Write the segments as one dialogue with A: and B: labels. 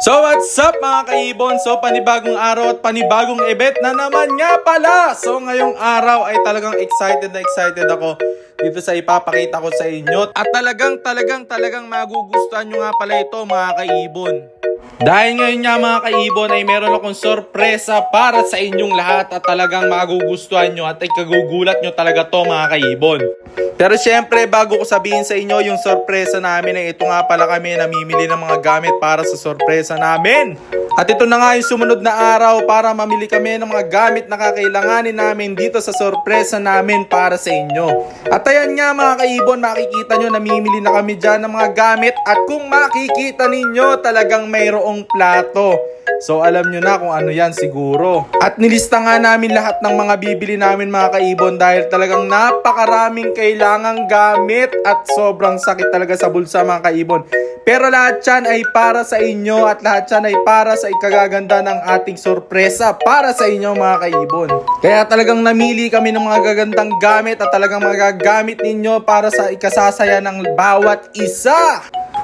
A: So what's up mga kaibon? So panibagong araw at panibagong event na naman nga pala. So ngayong araw ay talagang excited ako dito sa ipapakita ko sa inyo. At talagang magugustuhan nyo nga pala ito mga kaibon. Dahil ngayon nga mga kaibon ay meron akong sorpresa para sa inyong lahat at talagang magugustuhan nyo at ikagugulat nyo talaga to mga kaibon. Pero syempre bago ko sabihin sa inyo yung sorpresa namin ay ito nga pala kami namimili ng mga gamit para sa sorpresa namin. At ito na nga yung sumunod na araw para mamili kami ng mga gamit na kakailanganin namin dito sa sorpresa namin para sa inyo. At ayan nga mga kaibon, makikita nyo namimili na kami dyan ng mga gamit at kung makikita ninyo talagang mayroong plato. So alam nyo na kung ano yan siguro. At nilista nga namin lahat ng mga bibili namin mga kaibon dahil talagang napakaraming kailangang gamit at sobrang sakit talaga sa bulsa mga kaibon. Pero lahat yan ay para sa inyo at lahat yan ay para sa ikagaganda ng ating sorpresa para sa inyo mga kaibon. Kaya talagang namili kami ng mga gagandang gamit at talagang magagamit ninyo para sa ikasasaya ng bawat isa.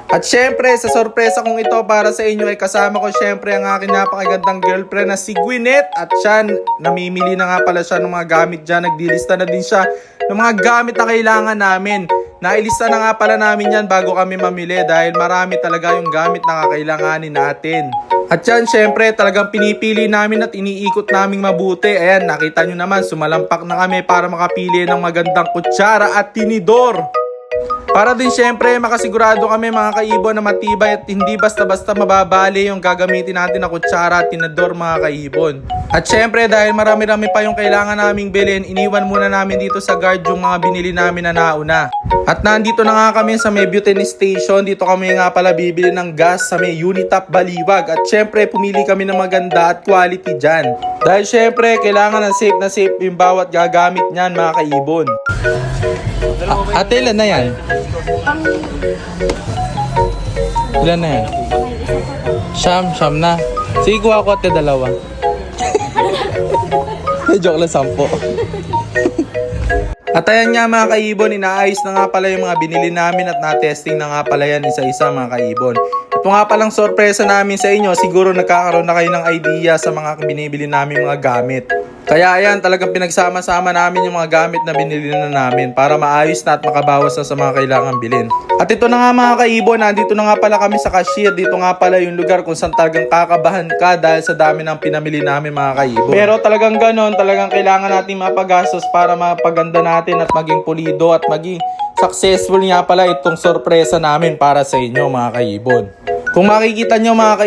A: At syempre sa sorpresa kong ito para sa inyo ay kasama ko syempre ang aking napakagandang girlfriend na si Gwyneth. At siya, namimili na nga pala siya ng mga gamit dyan. Nagdilista na din siya ng mga gamit na kailangan namin. Nailista na nga pala namin yan bago kami mamili dahil marami talaga yung gamit na kakailanganin natin. At yan syempre talagang pinipili namin at iniikot naming mabuti. Ayan nakita nyo naman sumalampak na kami para makapili ng magandang kutsara at tinidor. Para din syempre makasigurado kami mga kaibon na matibay at hindi basta-basta mababali yung gagamitin natin na kutsara at tinidor mga kaibon. At syempre dahil marami-rami pa yung kailangan naming bilhin, iniwan muna namin dito sa guard yung mga binili namin na nauna. At nandito na nga kami sa may butane station. Dito kami nga pala bibili ng gas sa may Unitap Baliwag. At syempre pumili kami ng maganda at quality dyan. Dahil syempre kailangan na safe yung bawat gagamit nyan mga kaibon. Ate, ilan na yan? Ilan na yan? Siyam na. Sige, kuha ko ate dalawa. Joke lang, 10. At ayan nga mga kaibon, inaayos na nga pala yung mga binili namin at na-testing na nga pala yan isa-isa mga kaibon. Ito nga palang sorpresa namin sa inyo, siguro nagkakaroon na kayo ng idea sa mga binibili namin mga gamit. Kaya ayan, talagang pinagsama-sama namin yung mga gamit na binili na namin para maayos na at makabawas na sa mga kailangan bilhin. At ito na nga mga kaibon, nandito na nga pala kami sa cashier. Dito nga pala yung lugar kung saan talagang kakabahan ka dahil sa dami ng pinamili namin mga kaibon. Pero talagang ganon, talagang kailangan natin mapagastos para mapaganda natin at maging pulido at maging successful nga pala itong sorpresa namin para sa inyo mga kaibon. Kung makikita nyo mga kaibon,